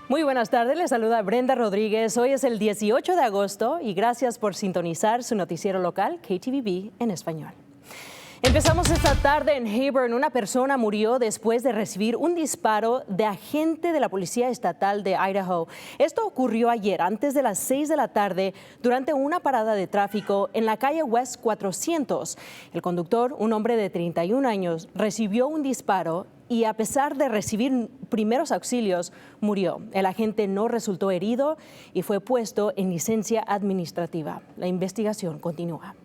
Muy buenas tardes, les saluda Brenda Rodríguez. Hoy es el 18 de agosto y gracias por sintonizar su noticiero local KTVB en español. Empezamos esta tarde en Heyburn. Una persona murió después de recibir un disparo de agente de la Policía Estatal de Idaho. Esto ocurrió ayer, antes de las 6 de la tarde, durante una parada de tráfico en la calle West 400. El conductor, un hombre de 31 años, recibió un disparo y a pesar de recibir primeros auxilios, murió. El agente no resultó herido y fue puesto en licencia administrativa. La investigación continúa.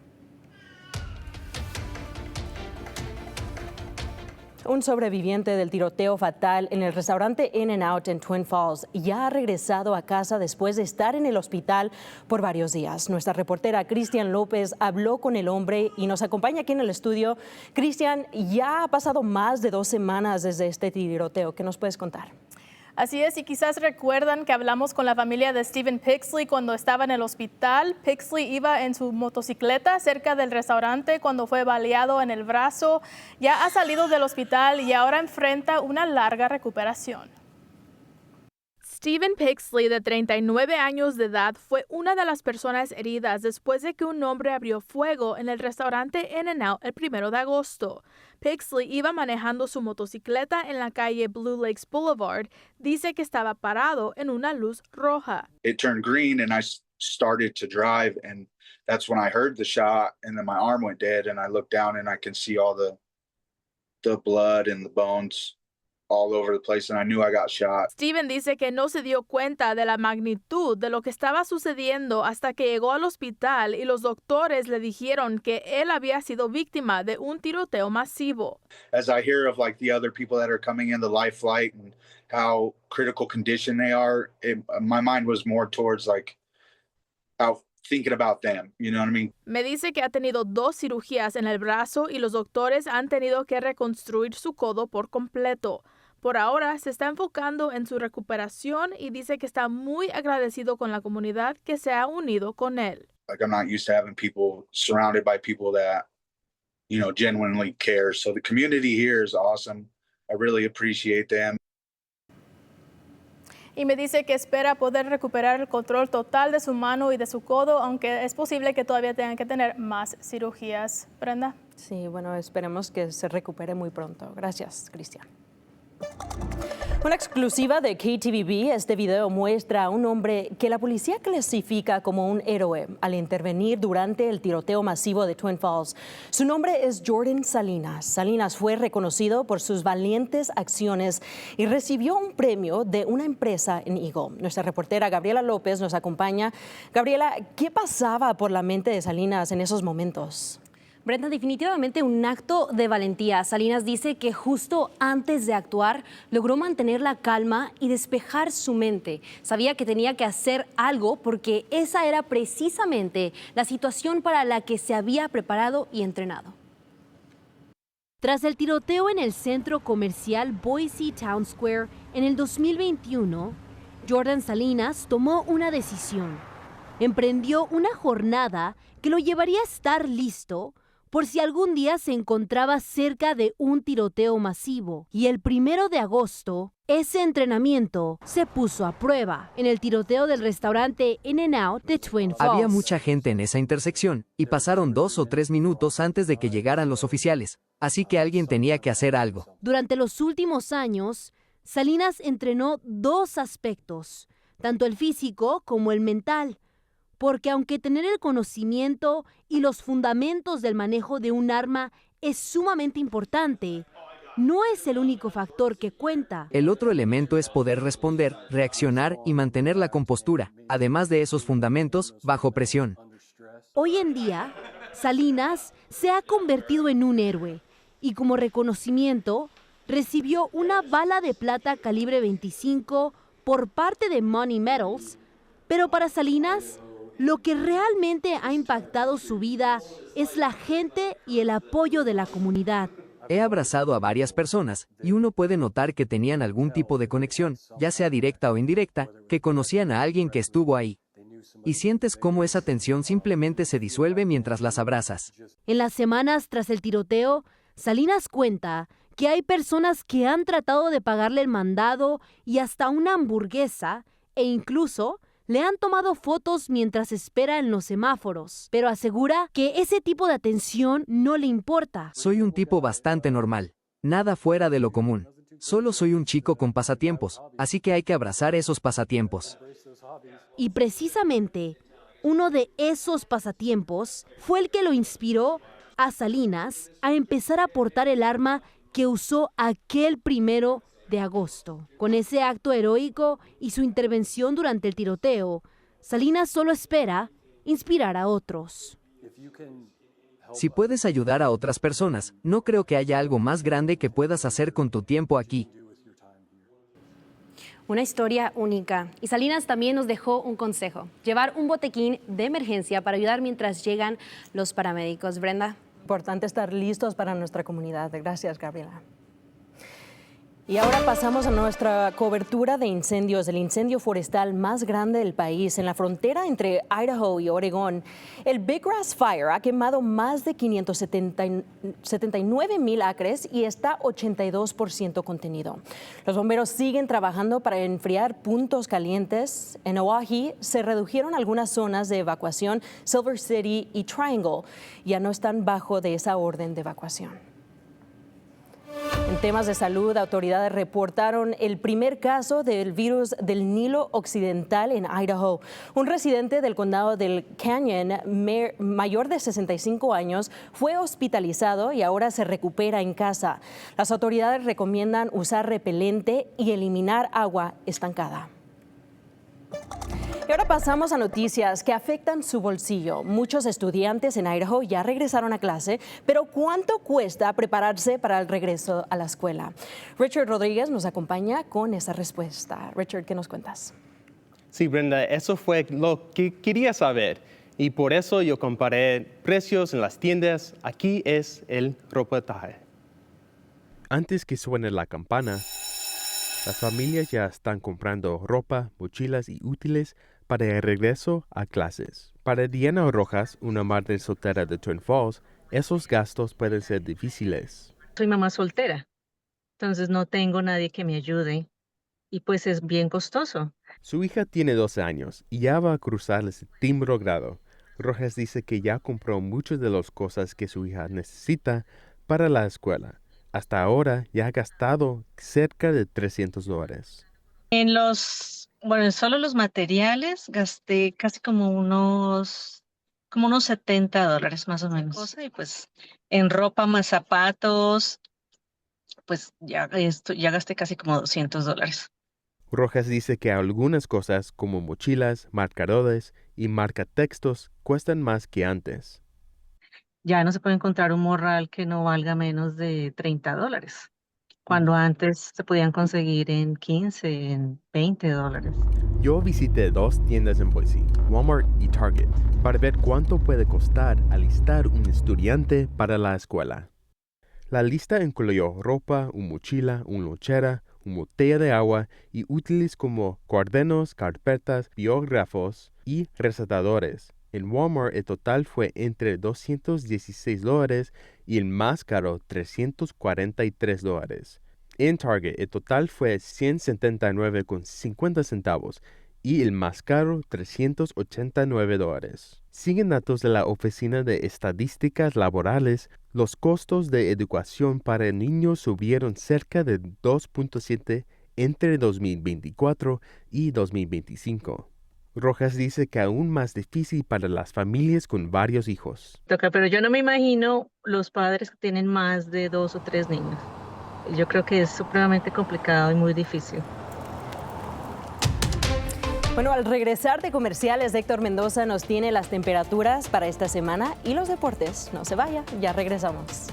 Un sobreviviente del tiroteo fatal en el restaurante In-N-Out en Twin Falls ya ha regresado a casa después de estar en el hospital por varios días. Nuestra reportera Cristian López habló con el hombre y nos acompaña aquí en el estudio. Cristian, ya ha pasado más de 2 semanas desde este tiroteo. ¿Qué nos puedes contar? Así es, y quizás recuerdan que hablamos con la familia de Stephen Pixley cuando estaba en el hospital. Pixley iba en su motocicleta cerca del restaurante cuando fue baleado en el brazo. Ya ha salido del hospital y ahora enfrenta una larga recuperación. Stephen Pixley, de 39 años de edad, fue una de las personas heridas después de que un hombre abrió fuego en el restaurante In-N-Out el 1 de agosto. Pixley iba manejando su motocicleta en la calle Blue Lakes Boulevard. Dice que estaba parado en una luz roja. It turned green and I started to drive, and that's when I heard the shot, and then my arm went dead, and I looked down and I can see all the blood and the bones all over the place, and I knew I got shot. Stephen dice que no se dio cuenta de la magnitud de lo que estaba sucediendo hasta que llegó al hospital y los doctores le dijeron que él había sido víctima de un tiroteo masivo. As I hear of like the other people that are coming in the life flight and how critical condition they are, my mind was more towards like how thinking about them, you know what I mean? Me dice que ha tenido 2 cirugías en el brazo y los doctores han tenido que reconstruir su codo por completo. Por ahora se está enfocando en su recuperación y dice que está muy agradecido con la comunidad que se ha unido con él. Like I'm not used to having people surrounded by people that, you know, genuinely care. So the community here is awesome. I really appreciate them. Y me dice que espera poder recuperar el control total de su mano y de su codo, aunque es posible que todavía tengan que tener más cirugías. Brenda. Sí, bueno, esperemos que se recupere muy pronto. Gracias, Cristian. Una exclusiva de KTVB, este video muestra a un hombre que la policía clasifica como un héroe al intervenir durante el tiroteo masivo de Twin Falls. Su nombre es Jordan Salinas. Salinas fue reconocido por sus valientes acciones y recibió un premio de una empresa en Eagle. Nuestra reportera Gabriela López nos acompaña. Gabriela, ¿qué pasaba por la mente de Salinas en esos momentos? Brenda, definitivamente un acto de valentía. Salinas dice que justo antes de actuar logró mantener la calma y despejar su mente. Sabía que tenía que hacer algo porque esa era precisamente la situación para la que se había preparado y entrenado. Tras el tiroteo en el centro comercial Boise Town Square en el 2021, Jordan Salinas tomó una decisión. Emprendió una jornada que lo llevaría a estar listo por si algún día se encontraba cerca de un tiroteo masivo. Y el 1 de agosto, ese entrenamiento se puso a prueba en el tiroteo del restaurante In-N-Out de Twin Falls. Había mucha gente en esa intersección y pasaron 2 o 3 minutos antes de que llegaran los oficiales, así que alguien tenía que hacer algo. Durante los últimos años, Salinas entrenó 2 aspectos, tanto el físico como el mental. Porque aunque tener el conocimiento y los fundamentos del manejo de un arma es sumamente importante, no es el único factor que cuenta. El otro elemento es poder responder, reaccionar y mantener la compostura, además de esos fundamentos, bajo presión. Hoy en día, Salinas se ha convertido en un héroe y como reconocimiento recibió una bala de plata calibre 25 por parte de Money Metals, pero para Salinas, lo que realmente ha impactado su vida es la gente y el apoyo de la comunidad. He abrazado a varias personas y uno puede notar que tenían algún tipo de conexión, ya sea directa o indirecta, que conocían a alguien que estuvo ahí. Y sientes cómo esa tensión simplemente se disuelve mientras las abrazas. En las semanas tras el tiroteo, Salinas cuenta que hay personas que han tratado de pagarle el mandado y hasta una hamburguesa e incluso le han tomado fotos mientras espera en los semáforos, pero asegura que ese tipo de atención no le importa. Soy un tipo bastante normal, nada fuera de lo común. Solo soy un chico con pasatiempos, así que hay que abrazar esos pasatiempos. Y precisamente uno de esos pasatiempos fue el que lo inspiró a Salinas a empezar a portar el arma que usó aquel 1 de agosto. Con ese acto heroico y su intervención durante el tiroteo, Salinas solo espera inspirar a otros. Si puedes ayudar a otras personas, no creo que haya algo más grande que puedas hacer con tu tiempo aquí. Una historia única. Y Salinas también nos dejó un consejo: llevar un botiquín de emergencia para ayudar mientras llegan los paramédicos. Brenda. Importante estar listos para nuestra comunidad. Gracias, Gabriela. Y ahora pasamos a nuestra cobertura de incendios. El incendio forestal más grande del país en la frontera entre Idaho y Oregón. El Big Grass Fire ha quemado más de 579,000 acres y está 82% contenido. Los bomberos siguen trabajando para enfriar puntos calientes. En Oahe se redujeron algunas zonas de evacuación. Silver City y Triangle ya no están bajo de esa orden de evacuación. En temas de salud, autoridades reportaron el primer caso del virus del Nilo Occidental en Idaho. Un residente del condado del Canyon, mayor de 65 años, fue hospitalizado y ahora se recupera en casa. Las autoridades recomiendan usar repelente y eliminar agua estancada. Y ahora pasamos a noticias que afectan su bolsillo. Muchos estudiantes en Idaho ya regresaron a clase, pero ¿cuánto cuesta prepararse para el regreso a la escuela? Richard Rodríguez nos acompaña con esa respuesta. Richard, ¿qué nos cuentas? Sí, Brenda, eso fue lo que quería saber y por eso yo comparé precios en las tiendas. Aquí es el reportaje. Antes que suene la campana, las familias ya están comprando ropa, mochilas y útiles para el regreso a clases. Para Diana Rojas, una madre soltera de Twin Falls, esos gastos pueden ser difíciles. Soy mamá soltera, entonces no tengo nadie que me ayude y pues es bien costoso. Su hija tiene 12 años y ya va a cruzar el séptimo grado. Rojas dice que ya compró muchas de las cosas que su hija necesita para la escuela. Hasta ahora ya ha gastado cerca de $300. Solo los materiales gasté casi como unos $70 más o menos. Y pues en ropa más zapatos, pues ya gasté casi como $200. Rojas dice que algunas cosas como mochilas, marcadores y marcatextos cuestan más que antes. Ya no se puede encontrar un morral que no valga menos de $30, cuando antes se podían conseguir en 15, en $20. Yo visité 2 tiendas en Boise, Walmart y Target, para ver cuánto puede costar alistar un estudiante para la escuela. La lista incluyó ropa, una mochila, una lonchera, una botella de agua y útiles como cuadernos, carpetas, biógrafos y recetadores. En Walmart el total fue entre $216 y el más caro $343. En Target el total fue $179,50 y el más caro $389. Siguen datos de la Oficina de Estadísticas Laborales, los costos de educación para niños subieron cerca de 2.7 entre 2024 y 2025. Rojas dice que aún más difícil para las familias con varios hijos. Pero yo no me imagino los padres que tienen más de 2 o 3 niños. Yo creo que es supremamente complicado y muy difícil. Bueno, al regresar de comerciales, Héctor Mendoza nos tiene las temperaturas para esta semana y los deportes. No se vaya, ya regresamos.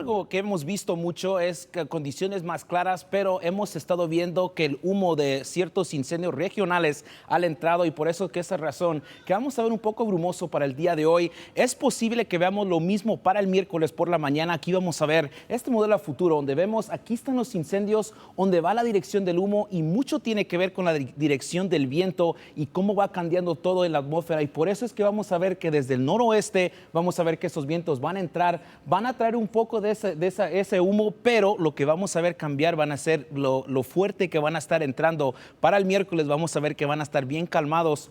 algo que hemos visto mucho es que condiciones más claras, pero hemos estado viendo que el humo de ciertos incendios regionales ha entrado y por eso que esa razón que vamos a ver un poco brumoso para el día de hoy. Es posible que veamos lo mismo para el miércoles por la mañana. Aquí vamos a ver este modelo a futuro donde vemos aquí están los incendios, donde va la dirección del humo y mucho tiene que ver con la dirección del viento y cómo va cambiando todo en la atmósfera y por eso es que vamos a ver que desde el noroeste vamos a ver que esos vientos van a entrar, van a traer un poco de ese humo, pero lo que vamos a ver cambiar van a ser lo fuerte que van a estar entrando. Para el miércoles vamos a ver que van a estar bien calmados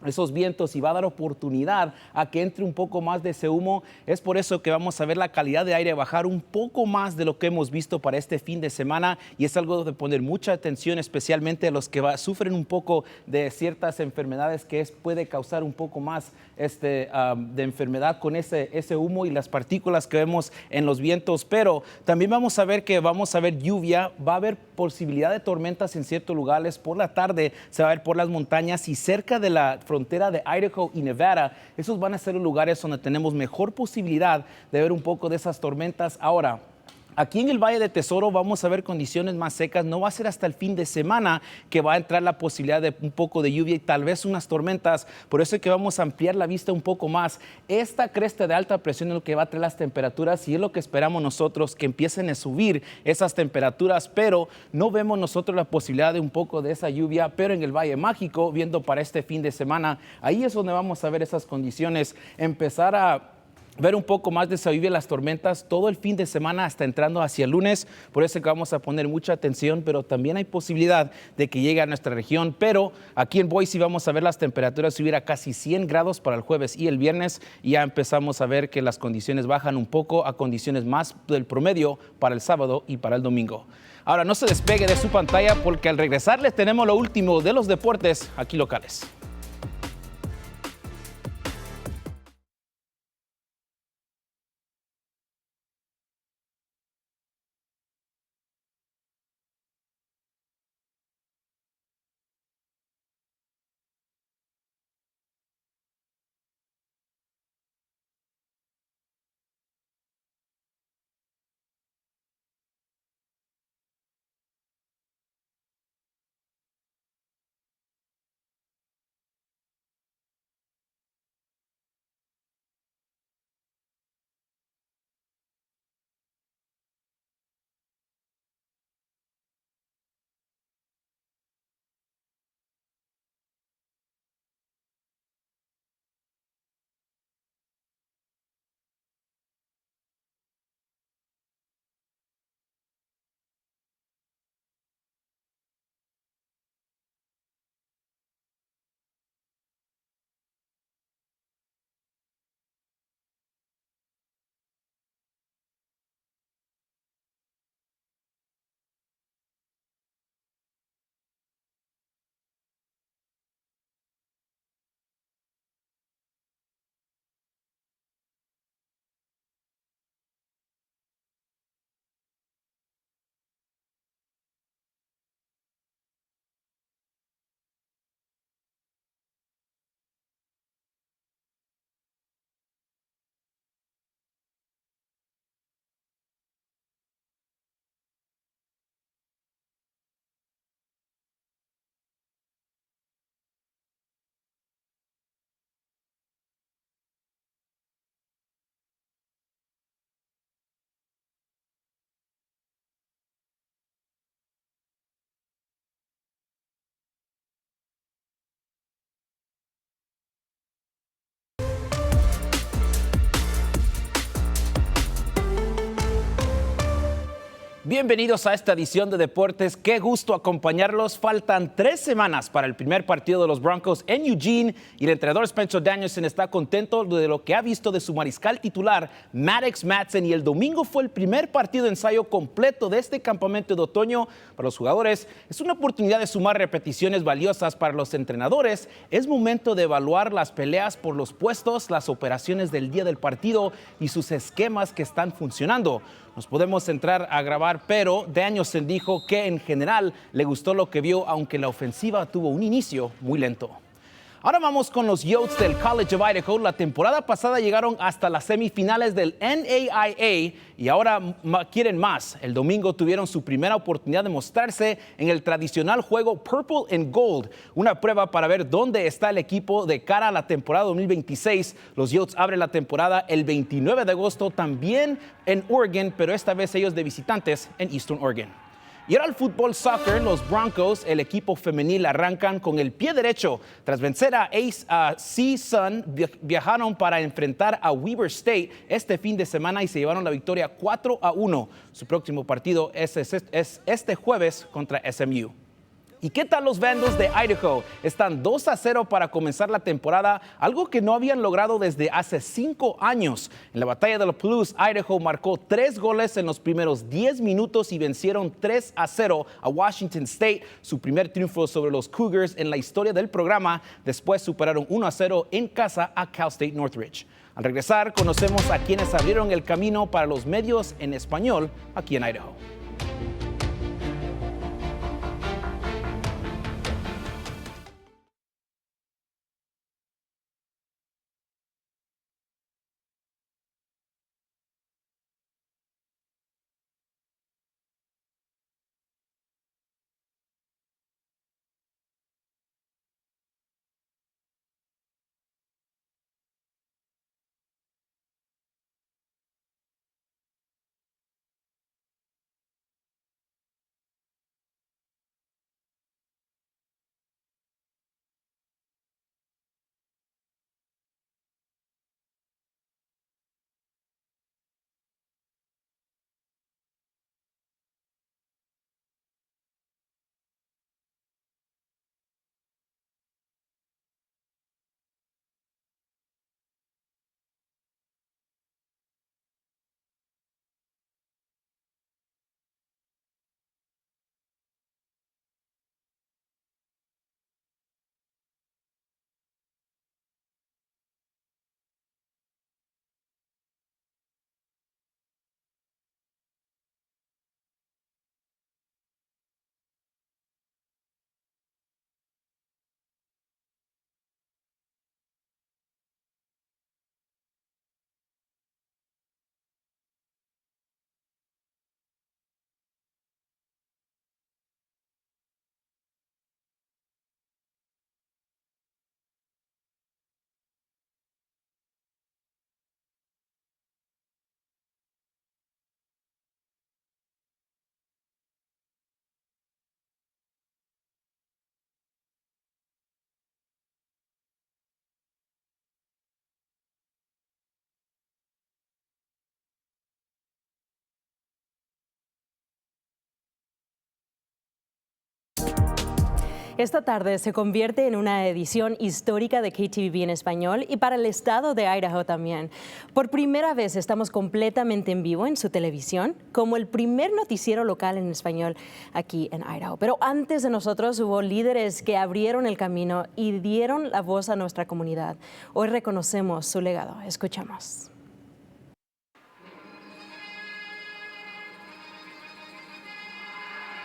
esos vientos y va a dar oportunidad a que entre un poco más de ese humo. Es por eso que vamos a ver la calidad de aire bajar un poco más de lo que hemos visto para este fin de semana y es algo de poner mucha atención, especialmente a los que sufren un poco de ciertas enfermedades que puede causar un poco más de enfermedad con ese humo y las partículas que vemos en los vientos. Pero también vamos a ver lluvia, va a haber posibilidad de tormentas en ciertos lugares. Por la tarde se va a ver por las montañas y cerca de la frontera de Idaho y Nevada. Esos van a ser los lugares donde tenemos mejor posibilidad de ver un poco de esas tormentas. Ahora, aquí en el Valle de Tesoro vamos a ver condiciones más secas. No va a ser hasta el fin de semana que va a entrar la posibilidad de un poco de lluvia y tal vez unas tormentas. Por eso es que vamos a ampliar la vista un poco más. Esta cresta de alta presión es lo que va a traer las temperaturas y es lo que esperamos nosotros, que empiecen a subir esas temperaturas, pero no vemos nosotros la posibilidad de un poco de esa lluvia. Pero en el Valle Mágico, viendo para este fin de semana, ahí es donde vamos a ver esas condiciones, empezar a ver un poco más de esa lluvia, las tormentas todo el fin de semana hasta entrando hacia el lunes. Por eso que vamos a poner mucha atención, pero también hay posibilidad de que llegue a nuestra región. Pero aquí en Boise vamos a ver las temperaturas subir a casi 100 grados para el jueves y el viernes. Y ya empezamos a ver que las condiciones bajan un poco a condiciones más del promedio para el sábado y para el domingo. Ahora no se despegue de su pantalla porque al regresar les tenemos lo último de los deportes aquí locales. Bienvenidos a esta edición de Deportes. Qué gusto acompañarlos. Faltan 3 semanas para el primer partido de los Broncos en Eugene y el entrenador Spencer Danielson está contento de lo que ha visto de su mariscal titular, Maddox Madsen, y el domingo fue el primer partido de ensayo completo de este campamento de otoño para los jugadores. Es una oportunidad de sumar repeticiones valiosas para los entrenadores. Es momento de evaluar las peleas por los puestos, las operaciones del día del partido y sus esquemas que están funcionando. Nos podemos entrar a grabar, pero Danielson dijo que en general le gustó lo que vio, aunque la ofensiva tuvo un inicio muy lento. Ahora vamos con los Yotes del College of Idaho. La temporada pasada llegaron hasta las semifinales del NAIA y ahora quieren más. El domingo tuvieron su primera oportunidad de mostrarse en el tradicional juego Purple and Gold, una prueba para ver dónde está el equipo de cara a la temporada 2026. Los Yotes abren la temporada el 29 de agosto también en Oregon, pero esta vez ellos de visitantes en Eastern Oregon. Y ahora el fútbol soccer, los Broncos, el equipo femenil, arrancan con el pie derecho. Tras vencer a CSUN, viajaron para enfrentar a Weber State este fin de semana y se llevaron la victoria 4-1. Su próximo partido es este jueves contra SMU. ¿Y qué tal los Vandals de Idaho? Están 2-0 para comenzar la temporada, algo que no habían logrado desde hace 5 años. En la batalla de los Palouse, Idaho marcó 3 goles en los primeros 10 minutos y vencieron 3-0 a Washington State, su primer triunfo sobre los Cougars en la historia del programa. Después superaron 1-0 en casa a Cal State Northridge. Al regresar, conocemos a quienes abrieron el camino para los medios en español aquí en Idaho. Esta tarde se convierte en una edición histórica de KTVB en español y para el estado de Idaho también. Por primera vez estamos completamente en vivo en su televisión como el primer noticiero local en español aquí en Idaho. Pero antes de nosotros hubo líderes que abrieron el camino y dieron la voz a nuestra comunidad. Hoy reconocemos su legado. Escuchamos.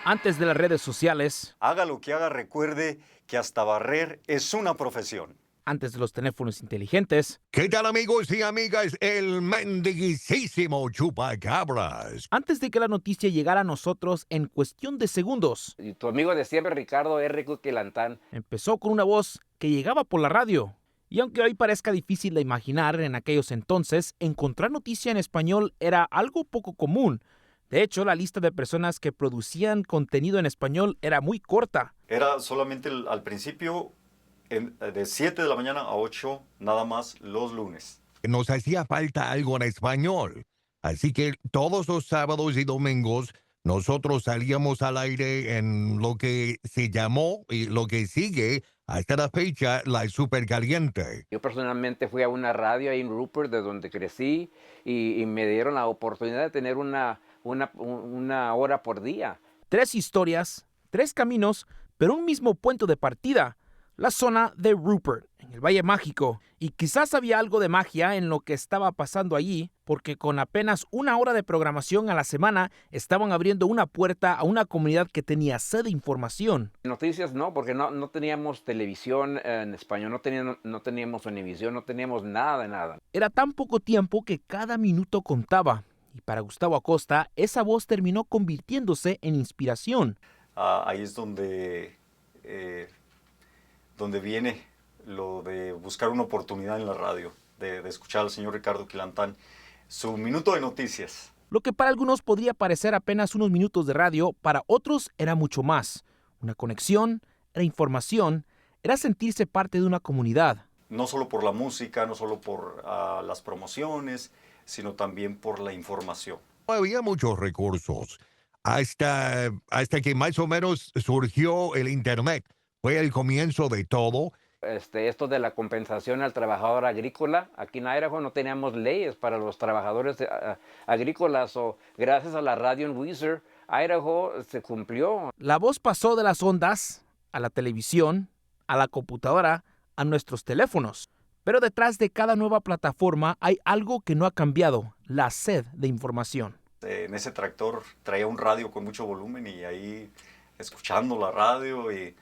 Antes de las redes sociales, haga lo que haga, recuerde que hasta barrer es una profesión. Antes de los teléfonos inteligentes, ¿qué tal, amigos y amigas? El mendiguisísimo chupacabras. antes de que la noticia llegara a nosotros en cuestión de segundos, Y tu amigo de siempre, Ricardo R. Cuquilantán. empezó con una voz que llegaba por la radio. Y aunque hoy parezca difícil de imaginar, en aquellos entonces, encontrar noticia en español era algo poco común. De hecho, la lista de personas que producían contenido en español era muy corta. Era solamente al principio de 7 de la mañana a 8, nada más los lunes. Nos hacía falta algo en español. Así que todos los sábados y domingos nosotros salíamos al aire en lo que se llamó y lo que sigue hasta la fecha la Supercaliente. Yo personalmente fui a una radio ahí en Rupert, de donde crecí, y me dieron la oportunidad de tener una hora por día. 3 historias, 3 caminos, pero un mismo punto de partida. La zona de Rupert, en el Valle Mágico. Y quizás había algo de magia en lo que estaba pasando allí, porque con apenas una hora de programación a la semana estaban abriendo una puerta a una comunidad que tenía sed de información. Noticias no, porque no teníamos televisión en español, no teníamos Univisión, no teníamos nada de nada. Era tan poco tiempo que cada minuto contaba. Y para Gustavo Acosta, esa voz terminó convirtiéndose en inspiración. Ahí es donde viene lo de buscar una oportunidad en la radio, de escuchar al señor Ricardo Quilantán, su minuto de noticias. Lo que para algunos podría parecer apenas unos minutos de radio, para otros era mucho más. Una conexión, era información, era sentirse parte de una comunidad. No solo por la música, no solo por las promociones, sino también por la información. Había muchos recursos, hasta que más o menos surgió el Internet. Fue el comienzo de todo. Esto de la compensación al trabajador agrícola, aquí en Idaho no teníamos leyes para los trabajadores agrícolas, o gracias a la radio en Weiser, Idaho se cumplió. La voz pasó de las ondas a la televisión, a la computadora, a nuestros teléfonos. Pero detrás de cada nueva plataforma hay algo que no ha cambiado, la sed de información. En ese tractor traía un radio con mucho volumen y ahí escuchando la radio y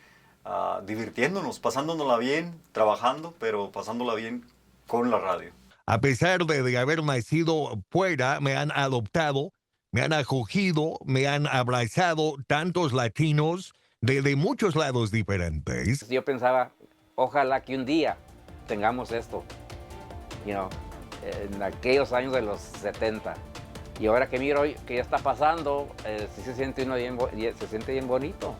divirtiéndonos, pasándonosla bien, trabajando, pero pasándola bien con la radio. A pesar de haber nacido fuera, me han adoptado, me han acogido, me han abrazado tantos latinos de muchos lados diferentes. Yo pensaba, ojalá que un día tengamos esto, en aquellos años de los 70. Y ahora que miro que ya está pasando, sí se siente uno bien bonito.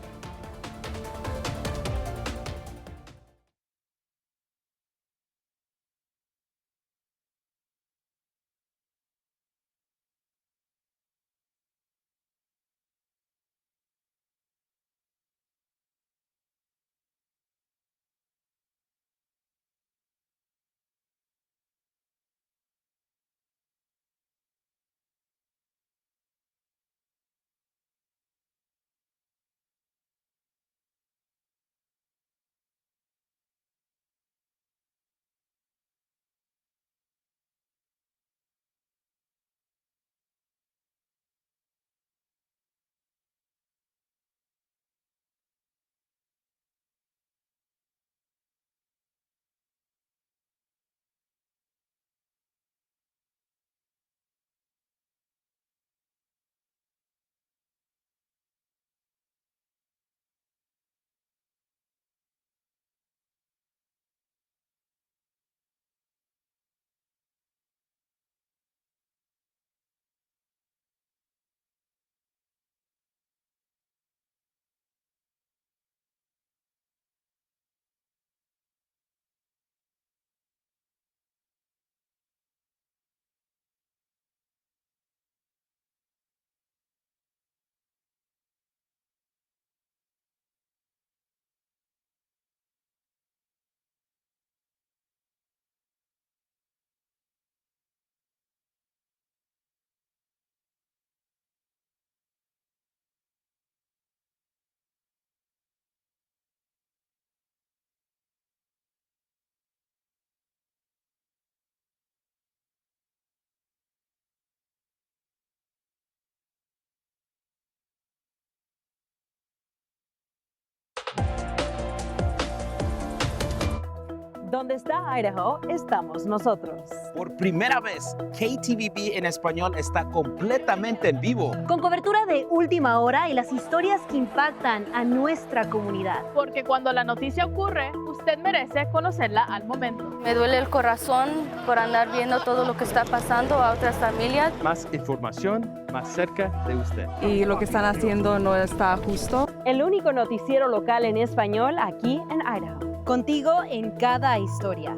Donde está Idaho, estamos nosotros. Por primera vez, KTVB en español está completamente en vivo. Con cobertura de última hora y las historias que impactan a nuestra comunidad. Porque cuando la noticia ocurre, usted merece conocerla al momento. Me duele el corazón por andar viendo todo lo que está pasando a otras familias. Más información, más cerca de usted. Y lo que están haciendo no está justo. El único noticiero local en español aquí en Idaho. Contigo en cada historia.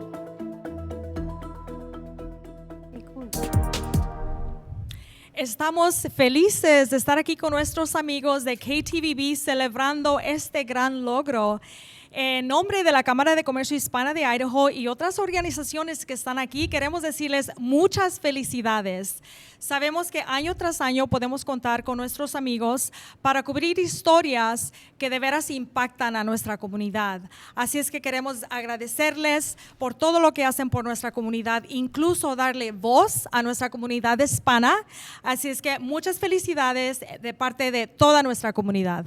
Estamos felices de estar aquí con nuestros amigos de KTVB celebrando este gran logro. En nombre de la Cámara de Comercio Hispana de Idaho y otras organizaciones que están aquí, queremos decirles muchas felicidades. Sabemos que año tras año podemos contar con nuestros amigos para cubrir historias que de veras impactan a nuestra comunidad. Así es que queremos agradecerles por todo lo que hacen por nuestra comunidad, incluso darle voz a nuestra comunidad hispana. Así es que muchas felicidades de parte de toda nuestra comunidad.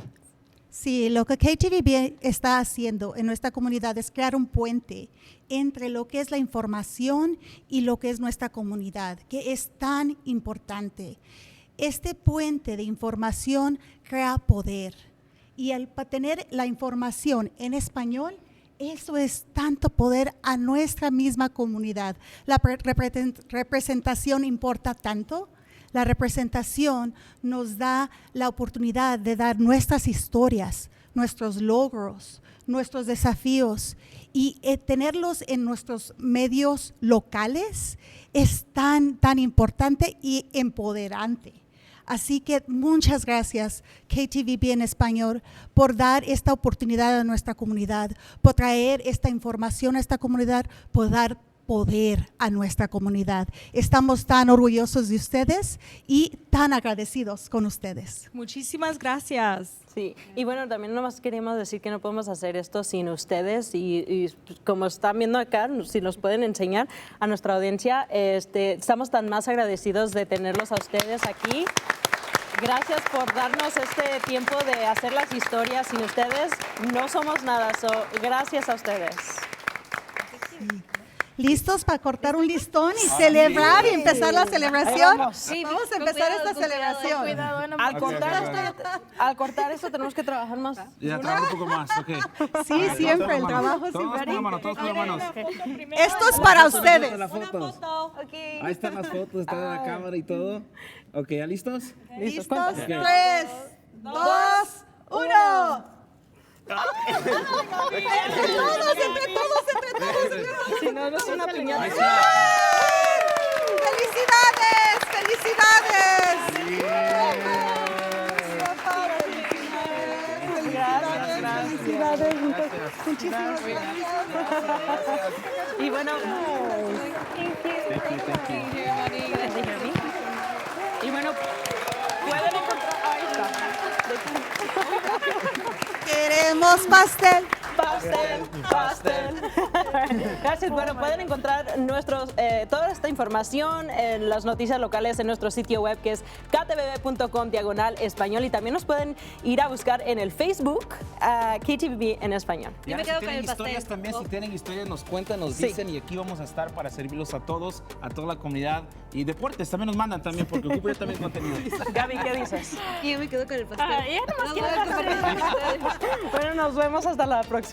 Sí, lo que KTVB está haciendo en nuestra comunidad es crear un puente entre lo que es la información y lo que es nuestra comunidad, que es tan importante. Este puente de información crea poder y al tener la información en español, eso es tanto poder a nuestra misma comunidad. La representación importa tanto. La representación nos da la oportunidad de dar nuestras historias, nuestros logros, nuestros desafíos y tenerlos en nuestros medios locales es tan importante y empoderante. Así que muchas gracias KTVB en español por dar esta oportunidad a nuestra comunidad, por traer esta información a esta comunidad, por dar poder a nuestra comunidad. Estamos tan orgullosos de ustedes y tan agradecidos con ustedes. Muchísimas gracias. Sí, y bueno, también nomás queremos decir que no podemos hacer esto sin ustedes y como están viendo acá, si nos pueden enseñar a nuestra audiencia, estamos tan más agradecidos de tenerlos a ustedes aquí. Gracias por darnos este tiempo de hacer las historias. Sin ustedes no somos nada, gracias a ustedes. Sí. ¿Listos para cortar un listón y celebrar y empezar la celebración? Vamos. Vamos a empezar esta celebración. Al cortar esto tenemos que trabajar más. Ya, trabajar un poco más, ok. Sí, siempre, el trabajo todos siempre. con la mano, todos con la mano. Esto es para ustedes. Las fotos. Ahí están las fotos, está en la cámara y todo. Ok, ¿ya listos? ¿Listos? Okay. 3, 2, 1. Entre todos. Si no, no es una piñata. ¡Felicidades! Gracias. Muchísimas gracias. Y bueno, pueden encontrar. Ahí está. Queremos pastel. Gracias. Bueno, pueden encontrar toda esta información en las noticias locales en nuestro sitio web que es ktbb.com/español y también nos pueden ir a buscar en el Facebook KTVB en español. Y ahora, si tienen historias también, si tienen historias nos cuentan, nos dicen y aquí vamos a estar para servirlos a todos, a toda la comunidad y deportes también nos mandan también porque ocupo yo también contenido. Gaby, ¿qué dices? Yo me quedo con el pastel. Ya nomás quiero pastel. Bueno, nos vemos hasta la próxima.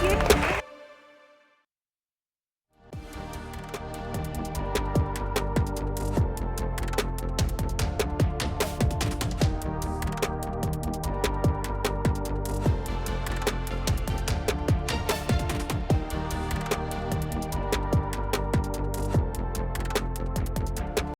Thank you.